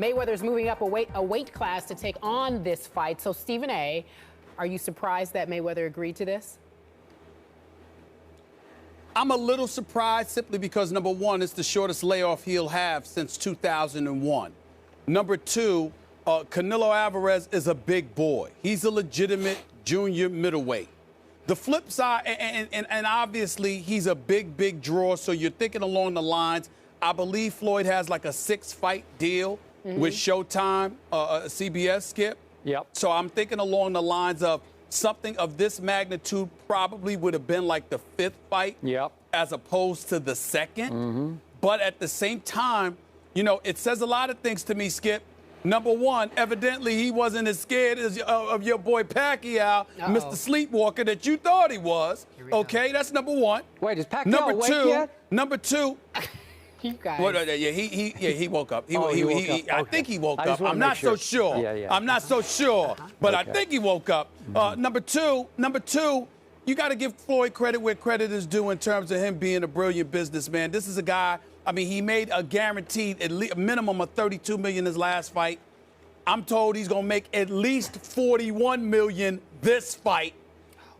Mayweather's moving up a weight class to take on this fight. So, Stephen A., are you surprised that Mayweather agreed to this? I'm a little surprised simply because, number one, it's the shortest layoff he'll have since 2001. Number two, Canelo Alvarez is a big boy. He's a legitimate junior middleweight. The flip side, and obviously he's a big draw, so you're thinking along the lines, I believe Floyd has like a 6-fight deal with Showtime, CBS, Skip. Yep. So I'm thinking along the lines of something of this magnitude probably would have been like the 5th fight as opposed to the 2nd. But at the same time, you know, it says a lot of things to me, Skip. Number one, evidently he wasn't as scared of your boy Pacquiao, Mr. Sleepwalker, that you thought he was. Okay, that's number one. Wait, is Pacquiao awake yet? Number two. You guys. Well, he woke up. I think he woke up. I'm not so sure. I'm not so sure, but I think he woke up. Number two, you got to give Floyd credit where credit is due in terms of him being a brilliant businessman. This is a guy, I mean, he made a guaranteed at least a minimum of $32 million his last fight. I'm told he's going to make at least $41 million this fight.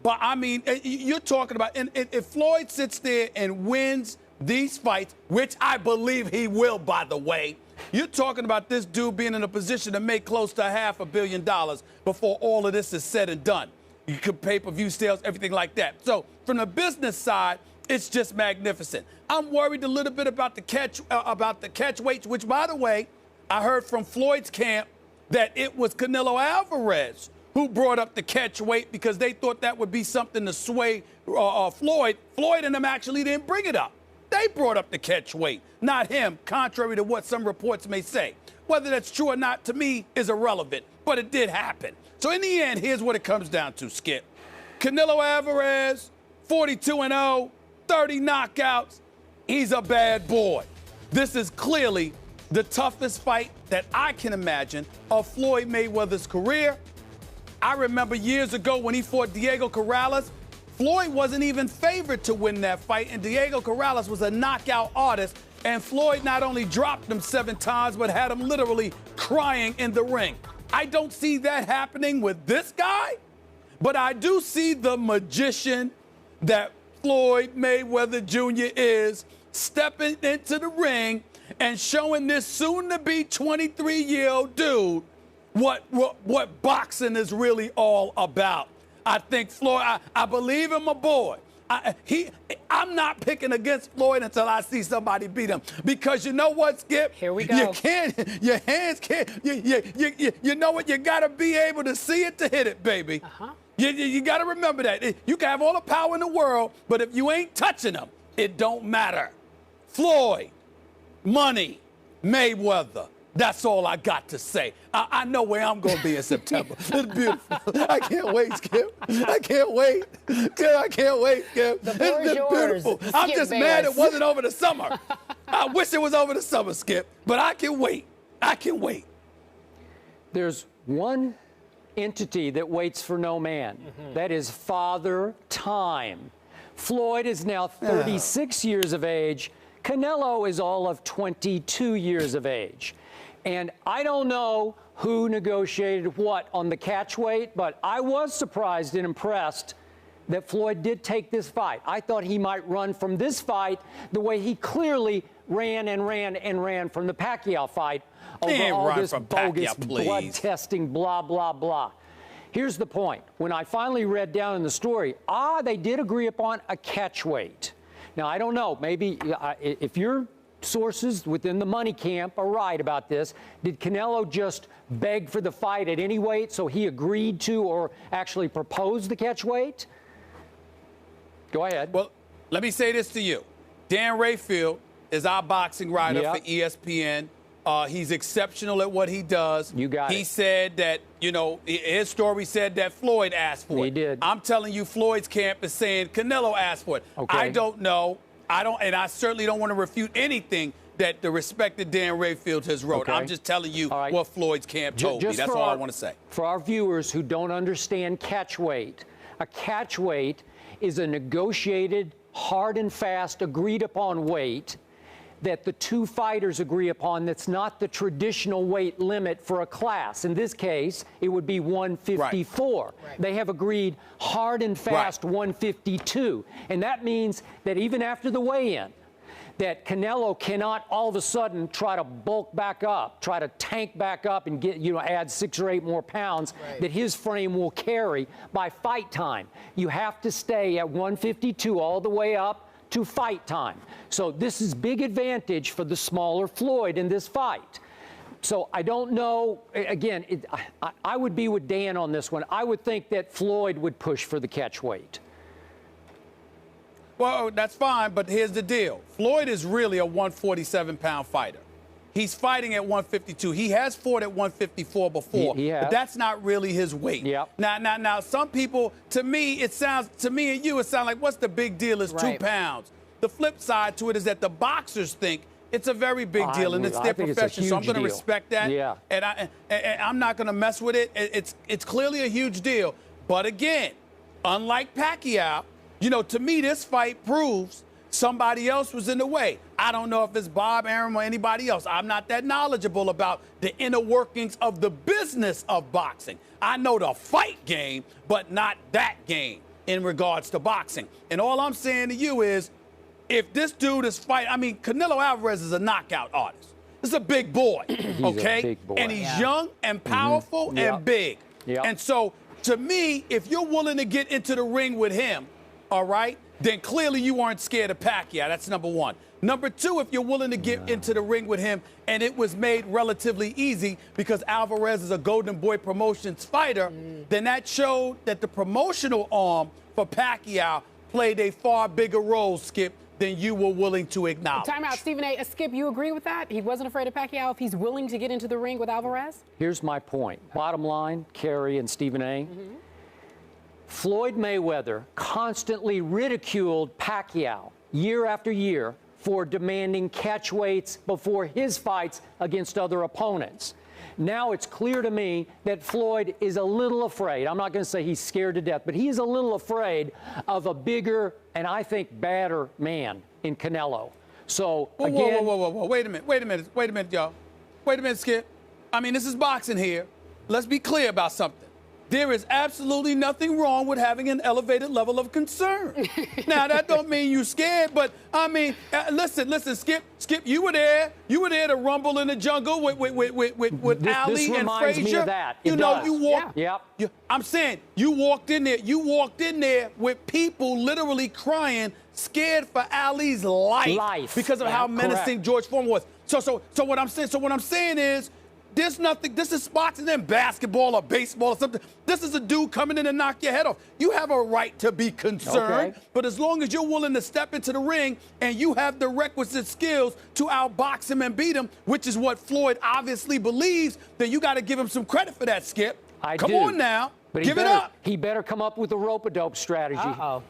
But, I mean, you're talking about, and if Floyd sits there and wins these fights, which I believe he will, by the way, you're talking about this dude being in a position to make close to $500 million before all of this is said and done. You could pay-per-view sales, everything like that. So from the business side, it's just magnificent. I'm worried a little bit about the catch weights, which, by the way, I heard from Floyd's camp that it was Canelo Alvarez who brought up the catch weight because they thought that would be something to sway Floyd. Floyd and them actually didn't bring it up. They brought up the catch weight, not him, contrary to what some reports may say. Whether that's true or not, to me, is irrelevant, but it did happen. So in the end, here's what it comes down to, Skip. Canelo Alvarez, 42-0, 30 knockouts. He's a bad boy. This is clearly the toughest fight that I can imagine of Floyd Mayweather's career. I remember years ago when he fought Diego Corrales, Floyd wasn't even favored to win that fight, and Diego Corrales was a knockout artist, and Floyd not only dropped him 7 times, but had him literally crying in the ring. I don't see that happening with this guy, but I do see the magician that Floyd Mayweather Jr. is stepping into the ring and showing this soon-to-be 23-year-old dude what boxing is really all about. I think Floyd, I believe in my boy. I'm not picking against Floyd until I see somebody beat him. Because you know what, Skip? Here we go. You can't, your hands can't, you know what? You got to be able to see it to hit it, baby. You got to remember that. You can have all the power in the world, but if you ain't touching them, it don't matter. Floyd, money, Mayweather. That's all I got to say. I know where I'm going to be in September. It's beautiful. I can't wait, Skip. I can't wait. I can't wait, Skip. It's beautiful. I'm just mad it wasn't over the summer. I wish it was over the summer, Skip. But I can wait. I can wait. There's one entity that waits for no man. That is Father Time. Floyd is now 36 years of age. Canelo is all of 22 years of age. And I don't know who negotiated what on the catch weight, but I was surprised and impressed that Floyd did take this fight. I thought he might run from this fight the way he clearly ran from the Pacquiao fight over all this bogus blood testing, blah, blah, blah. Here's the point. When I finally read down in the story, they did agree upon a catch weight. Now, I don't know. Maybe if your sources within the money camp are right about this, did Canelo just beg for the fight at any weight so he agreed to or actually proposed the catch weight? Go ahead. Well, let me say this to you. Dan Rayfield is our boxing writer for ESPN. He's exceptional at what he does. You got it. He said that, you know, his story said that Floyd asked for it. He did. I'm telling you, Floyd's camp is saying Canelo asked for it. Okay. I don't know. And I certainly don't want to refute anything that the respected Dan Rayfield has wrote. Okay. I'm just telling you what Floyd's camp told me. That's all I want to say. For our viewers who don't understand catch weight, a catch weight is a negotiated, hard and fast, agreed upon weight that the two fighters agree upon that's not the traditional weight limit for a class. In this case, it would be 154. Right. They have agreed hard and fast 152. And that means that even after the weigh-in, that Canelo cannot all of a sudden try to bulk back up, try to tank back up and get, add 6 or 8 more pounds that his frame will carry by fight time. You have to stay at 152 all the way up to fight time. So this is big advantage for the smaller Floyd in this fight. So I don't know, again, I would be with Dan on this one. I would think that Floyd would push for the catch weight. Well, that's fine, but here's the deal. Floyd is really a 147-pound fighter. He's fighting at 152. He has fought at 154 before, but that's not really his weight. Yep. Now, some people, to me and you, it sounds like, what's the big deal? It's 2 pounds. The flip side to it is that the boxers think it's a very big deal, and it's their profession, so I'm going to respect that. Yeah. And I'm not going to mess with it. It's clearly a huge deal. But again, unlike Pacquiao, to me, this fight proves somebody else was in the way. I don't know if it's Bob Arum or anybody else. I'm not that knowledgeable about the inner workings of the business of boxing. I know the fight game, but not that game in regards to boxing. And all I'm saying to you is, if this dude is Canelo Alvarez is a knockout artist. This is a big boy, okay? A big boy. And he's young and powerful and big. Yep. And so, to me, if you're willing to get into the ring with him, all right, then clearly you aren't scared of Pacquiao. That's number one. Number two, if you're willing to get into the ring with him, and it was made relatively easy because Alvarez is a Golden Boy Promotions fighter, then that showed that the promotional arm for Pacquiao played a far bigger role, Skip, than you were willing to acknowledge. Time out, Stephen A. Skip, you agree with that? He wasn't afraid of Pacquiao if he's willing to get into the ring with Alvarez? Here's my point. Bottom line, Kerry and Stephen A. Floyd Mayweather constantly ridiculed Pacquiao year after year for demanding catch weights before his fights against other opponents. Now it's clear to me that Floyd is a little afraid. I'm not going to say he's scared to death, but he is a little afraid of a bigger and I think badder man in Canelo. So again, whoa. Wait a minute, y'all. Wait a minute, Skip. This is boxing here. Let's be clear about something. There is absolutely nothing wrong with having an elevated level of concern. Now, that don't mean you're scared, but listen, Skip, you were there. You were there to rumble in the jungle with Ali and Frazier. Me of that. You walked. Yep. I'm saying you walked in there. You walked in there with people literally crying, scared for Ali's life because of how menacing George Foreman was. So what I'm saying is, there's nothing. This is boxing and basketball or baseball or something. This is a dude coming in and knock your head off. You have a right to be concerned, but as long as you're willing to step into the ring and you have the requisite skills to outbox him and beat him, which is what Floyd obviously believes, then you got to give him some credit for that, Skip. Come on now, but give it up. He better come up with a rope-a-dope strategy. Uh-oh.